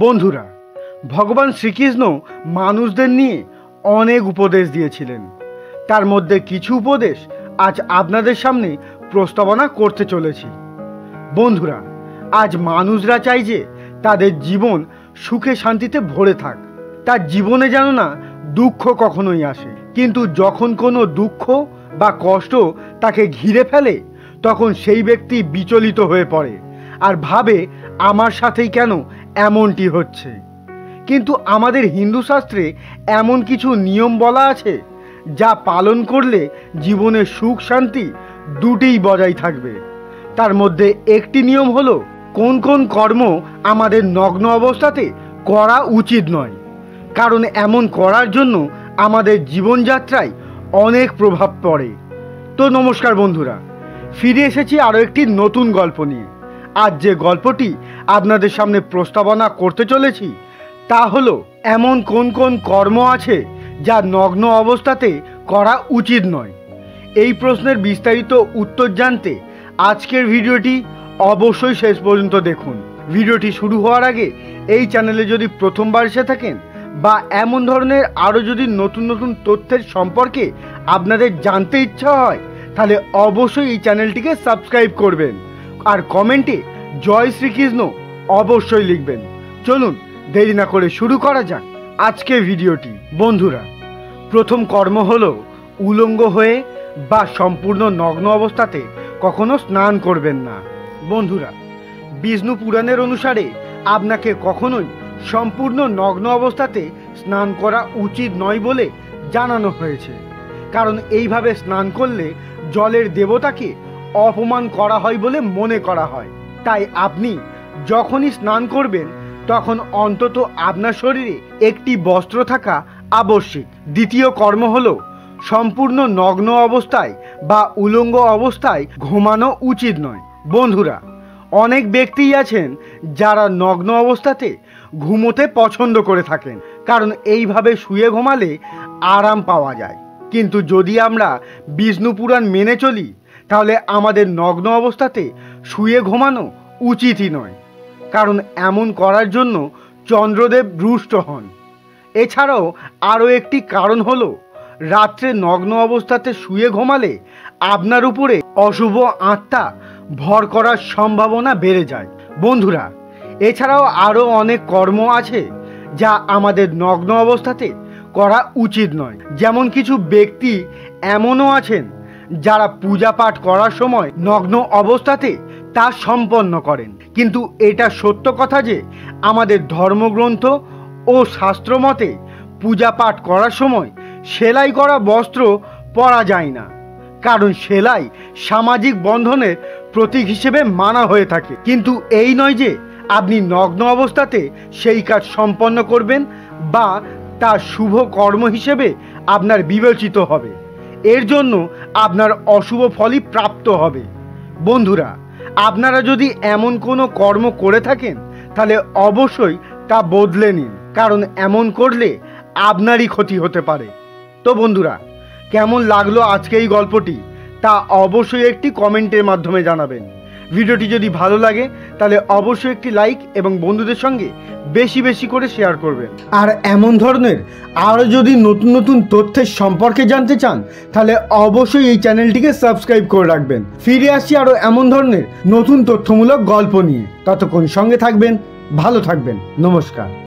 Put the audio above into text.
বন্ধুরা, ভগবান শ্রীকৃষ্ণ মানুষদের নিয়ে অনেক উপদেশ দিয়েছিলেন। তার মধ্যে কিছু উপদেশ আজ আপনাদের সামনে প্রস্তাবনা করতে চলেছি। বন্ধুরা, আজ মানুষরা চায় যে তাদের জীবন সুখে শান্তিতে ভরে থাক, তার জীবনে যেন না দুঃখ কখনোই আসে। কিন্তু যখন কোনো দুঃখ বা কষ্ট তাকে ঘিরে ফেলে, তখন সেই ব্যক্তি বিচলিত হয়ে পড়ে আর ভাবে আমার সাথেই কেন এমনটি হচ্ছে। কিন্তু আমাদের হিন্দু শাস্ত্রে এমন কিছু নিয়ম বলা আছে যা পালন করলে জীবনে সুখ শান্তি দুটিই বজায় থাকবে। তার মধ্যে একটি নিয়ম হলো কোন কোন কর্ম আমাদের নগ্ন অবস্থাতে করা উচিত নয়, কারণ এমন করার জন্য আমাদের জীবনযাত্রায় অনেক প্রভাব পড়ে। তো নমস্কার বন্ধুরা, ফিরে এসেছি আরও একটি নতুন গল্প নিয়ে। আজ যে গল্পটি আপনাদের সামনে প্রস্তাবনা করতে চলেছি তা হলো এমন কোন কোন কর্ম আছে যা নগ্ন অবস্থাতে করা উচিত নয়। এই প্রশ্নের বিস্তারিত উত্তর জানতে আজকের ভিডিওটি অবশ্যই শেষ পর্যন্ত দেখুন। ভিডিওটি শুরু হওয়ার আগে এই চ্যানেলে যদি প্রথমবার এসে থাকেন বা এমন ধরনের আরও যদি নতুন নতুন তথ্যের সম্পর্কে আপনাদের জানতে ইচ্ছা হয়, তাহলে অবশ্যই এই চ্যানেলটিকে সাবস্ক্রাইব করবেন আর কমেন্টে জয় শ্রীকৃষ্ণ অবশ্যই লিখবেন। চলুন দেরি না করে শুরু করা যাক আজকের ভিডিওটি। বন্ধুরা, প্রথম কর্ম হলো উলঙ্গ হয়ে বা সম্পূর্ণ নগ্ন অবস্থাতে কখনো স্নান করবেন না। বন্ধুরা, বিষ্ণু পুরাণের অনুসারে আপনাকে কখনোই সম্পূর্ণ নগ্ন অবস্থাতে স্নান করা উচিত নয় বলে জানানো হয়েছে, কারণ এইভাবে স্নান করলে জলের দেবতাকে অপমান করা হয় বলে মনে করা হয়। তাই আপনি যখনই স্নান করবেন তখন অন্তত আপনার শরীরে একটি বস্ত্র থাকা আবশ্যিক। দ্বিতীয় কর্ম হলো সম্পূর্ণ নগ্ন অবস্থায় বা উলঙ্গ অবস্থায় ঘুমানো উচিত নয়। বন্ধুরা, অনেক ব্যক্তিই আছেন যারা নগ্ন অবস্থাতে ঘুমোতে পছন্দ করে থাকেন, কারণ এইভাবে শুয়ে ঘুমালে আরাম পাওয়া যায়। কিন্তু যদি আমরা বিষ্ণু পুরাণ মেনে চলি তাহলে আমাদের নগ্ন অবস্থাতে শুয়ে ঘুমানো উচিতই নয়, কারণ এমন করার জন্য চন্দ্রদেব রুষ্ট হন। এছাড়াও আরও একটি কারণ হলো রাত্রে নগ্ন অবস্থাতে শুয়ে ঘুমালে আপনার উপরে অশুভ আত্মা ভর করার সম্ভাবনা বেড়ে যায়। বন্ধুরা, এছাড়াও আরও অনেক কর্ম আছে যা আমাদের নগ্ন অবস্থাতে করা উচিত নয়। যেমন কিছু ব্যক্তি এমনও আছেন যারা পূজা পাঠ করার সময় নগ্ন অবস্থাতে তা সম্পন্ন করেন, কিন্তু এটা সত্য কথা যে আমাদের ধর্মগ্রন্থ ও শাস্ত্র মতে পূজা পাঠ করার সময় সেলাই করা বস্ত্র পরা যায় না, কারণ সেলাই সামাজিক বন্ধনের প্রতীক হিসেবে মানা হয়ে থাকে। কিন্তু এই নয় যে আপনি নগ্ন অবস্থাতে সেই কাজ সম্পন্ন করবেন বা তা শুভ কর্ম হিসেবে আপনার বিবেচিত হবে, এর জন্য আপনার অশুভ ফলই প্রাপ্ত হবে। বন্ধুরা, আপনারা যদি এমন কোনো কর্ম করে থাকেন তাহলে অবশ্যই তা বদলে নিন, কারণ এমন করলে আপনারই ক্ষতি হতে পারে। তো বন্ধুরা, কেমন লাগলো আজকে এই গল্পটি তা অবশ্যই একটি কমেন্টের মাধ্যমে জানাবেন। ভিডিওটি যদি ভালো লাগে তাহলে অবশ্যই একটি লাইক এবং বন্ধুদের সঙ্গে বেশি বেশি করে শেয়ার করবেন। আর এমন ধরনের আরও যদি নতুন নতুন তথ্যের সম্পর্কে জানতে চান তাহলে অবশ্যই এই চ্যানেলটিকে সাবস্ক্রাইব করে রাখবেন। ফিরে আসছি আরও এমন ধরনের নতুন তথ্যমূলক গল্প নিয়ে। ততক্ষণ সঙ্গে থাকবেন, ভালো থাকবেন। নমস্কার।